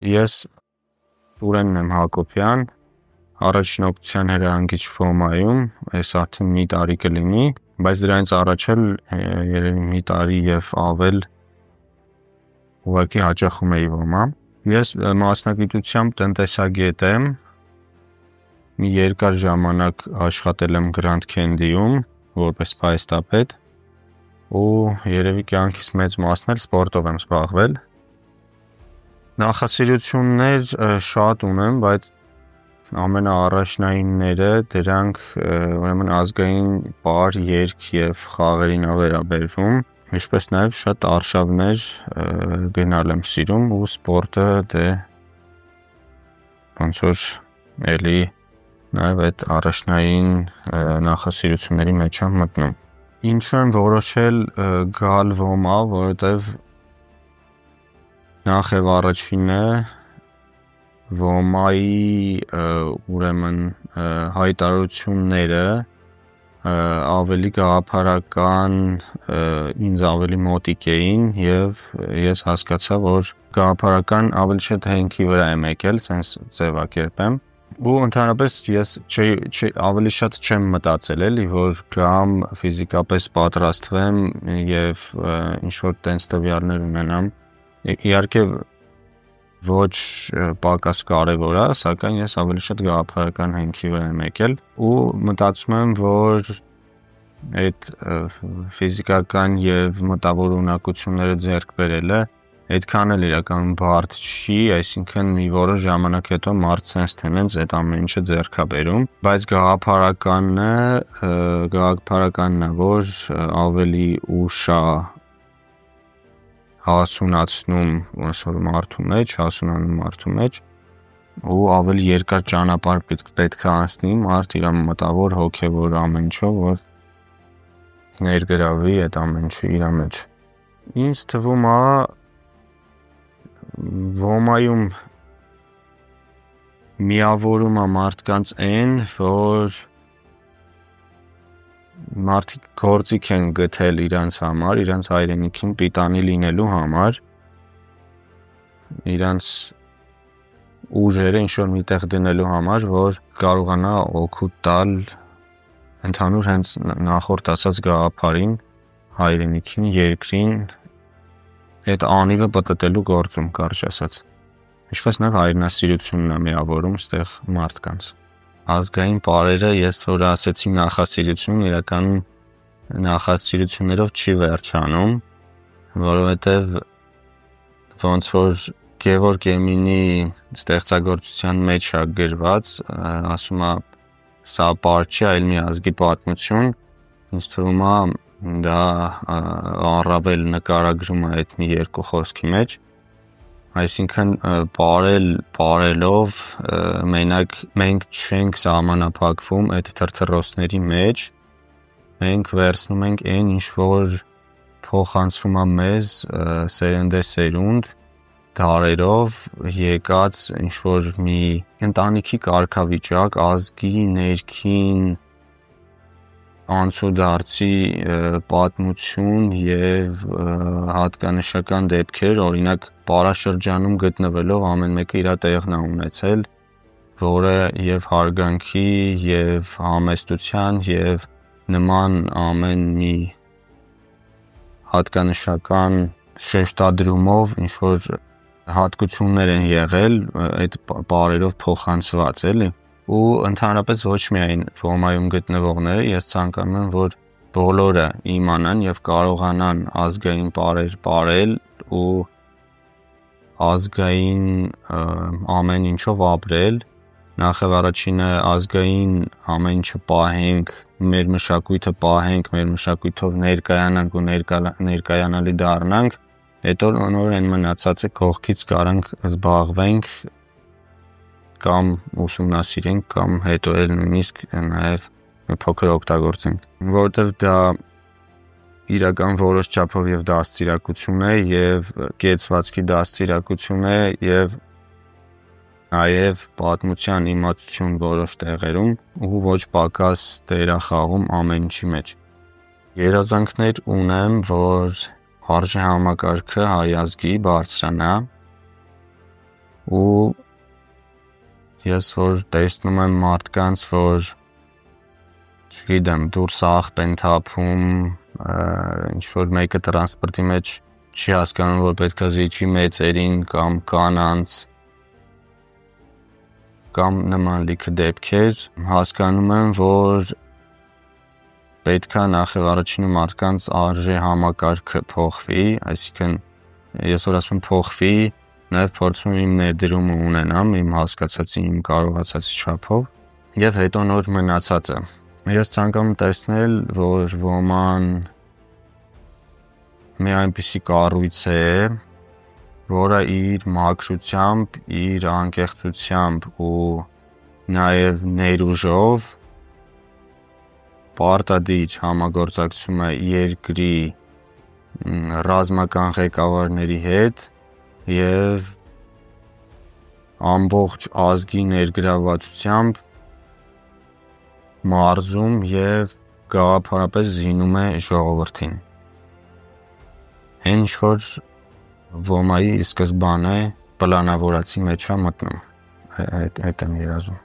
Ես Սուրենն եմ Հակոբյան, առաջնորդության հրահանգիչ Ֆոմայում, այս արդեն մի տարի կլինի, բայց դրանից առաջ էլ երևի մի տարի եւ ավել ուղղակի հաճախում էի Ոմա։ Ես մասնագիտությամբ տնտեսագետ եմ, մի երկար ժամանակ աշխատել եմ Grand Candy-ում որպես փայստապետ ու երևի կյանքիս մեծ մասն էլ սպորտով եմ զբաղվել։ Նախասիրություններ շատ ունեմ, բայց ամենաառաջնայինները դրանք ուրեմն ազգային պար, երգ եւ խաղերին է վերաբերվում, ինչպես նաեւ շատ արշավներ գնալ եմ սիրում ու սպորտը դե ոնց որ էլի նաեւ այդ առաջնային նախասիրությունների մեջ եմ մտնում։ Ինչու եմ որոշել գալ Ոմա, որովհետեւ նախ եւ առաջինը Ոմայի ուրեմն հայտարարությունները ավելի գաղափարական, ինձ ավելի մոտիկ էին եւ ես հասկացա, որ գաղափարական ավելի շատ հենքի վրա եմ եկել, sense ձևակերպեմ ու ընդհանրապես ես ավելի շատ չեմ մտածել էլի, որ կամ ֆիզիկապես պատրաստվեմ եւ ինչ որ տենց տվյալներ ունենամ։ Իհարկե ոչ պակաս կարևոր է, սակայն ես ավելի շատ գաղափարական հենքի վրա եմ եկել ու մտածում եմ, որ այդ ֆիզիկական եւ մտավոր ունակությունները ձեռք բերելը այդքան էլ իրականում բարդ չի, այսինքն մի որոշ ժամանակ հետո մարդ sense տենենց այդ ամեն ինչը ձեռք է բերում, բայց գաղափարականն է, որ ավելի ուշ է հասունացնում ոնց որ մարդու մեջ ու ավելի երկար ճանապարհ պետք է անցնի մարդ իր մտավոր հոգեվոր ամեն ինչով, որ ներգրավի այդ ամեն ինչը իր մեջ։ Ինձ թվում է Ոմայում միավորում է մարդկանց այն, որ մարդիկ գործիք են գտել իրանց համար, իրանց հայրենիքին պիտանի լինելու համար, իրանց ուժերը ինչ որ միտեղ դնելու համար, որ կարողանա օգուտ տալ ընդհանուր հենց նախորդ ասած գաղափարին, հայրենիքին, երկրին, այդ անիվը պտտելու գործում, կարճ ասած։ Ինչպես նաև հայրենասիրությունն է միավորում ստեղ մարդկանց։ Ազգային պարերը, ես որ ասեցի նախասիրություն, իրականում նախասիրություններով չի վերջանում, որովհետև ոնց որ Գևորգ Էմինի ստեղծագործության մեջ է գրված, ասում է սա պար չի, այլ մի ազգի պատմություն, ինձ թվում է դա առավել նկարագրում է այդ մի երկու խոսքի մեջ, այսինքն պարելով մենք չենք սահմանափակվում այդ թրթռոցների մեջ, մենք վերցնում ենք այն ինչ որ փոխանցվում է մեզ սերնդեսերունդ դարերով եկած ինչ որ մի ընտանիքի կարգավիճակ, ազգի ներքին անցուդարձի պատմություն եւ հատկանշական դեպքեր, օրինակ պարաշրջանում գտնվելով ամեն մեկը իր տեղն է ունեցել, որը եւ հարգանքի եւ համեստության եւ նման ամեն մի հատկանշական շեշտադրումով ինչ որ հատկություններ են եղել այդ պարերով փոխանցված էլի ու ընդհանրապես ոչ միայն Ոմայում գտնվողները, ես ցանկանում եմ, որ բոլորը իմանան եւ կարողանան ազգային պարեր ապրել ու ազգային ամեն ինչով ապրել, նախ եւ առաջինը ազգային ամեն ինչը պահենք, մեր մշակույթը պահենք, մեր մշակույթով ներկայանանք ու ներկայանալի դառնանք, հետո նոր այն մնացածը կողքից կարանք զբաղվենք կամ ուսումնասիրենք կամ հետո էլ նույնիսկ նաև փոքր օգտագործենք, որովհետև դա իրական որոշ չափով եւ դաստիարակություն է եւ կեցվածքի դաստիարակություն է եւ նաեւ պատմության իմացություն որոշ տեղերում ու ոչ պակաս դեր է խաղում ամեն ինչի մեջ։ Երազանքներ ունեմ, որ արժե համակարգը հայ ազգի բարձրանա ու ես որ տեսնում եմ մարդկանց, որ չգիտեմ, դուրս աղբ են թափում, ինչ որ մեկը տրանսպորտի մեջ չի հասկանում, որ պետք է զիջի մեծերին կամ կանանց կամ նման լիքը դեպքեր, հասկանում եմ, որ պետք է նախ եւ առաջինը մարդկանց արժե համակարգը փոխվի, այսինքն ես որ ասում եմ փոխվի, նաև փորձում եմ իմ ներդրումը ունենամ, իմ հասկացածի, իմ կարողացածի չափով եւ հետո նոր մնացածը։ Ես ցանկանում տեսնել, որ ոման մի այնպիսի կառույց է, որը իր մաքրությամբ, իր անկեղծությամբ ու նաև ներուժով պարտադիր համագործակցում է երկրի ռազմական ղեկավարների հետ եւ ամբողջ ազգի ներգրավվածությամբ մարզում եւ գաղափարապես զինում է ժողովրդին։ Հենց որ ոմայի ի սկզբանե պլանավորացի մեջ է մտնում, հետ եմ երազում։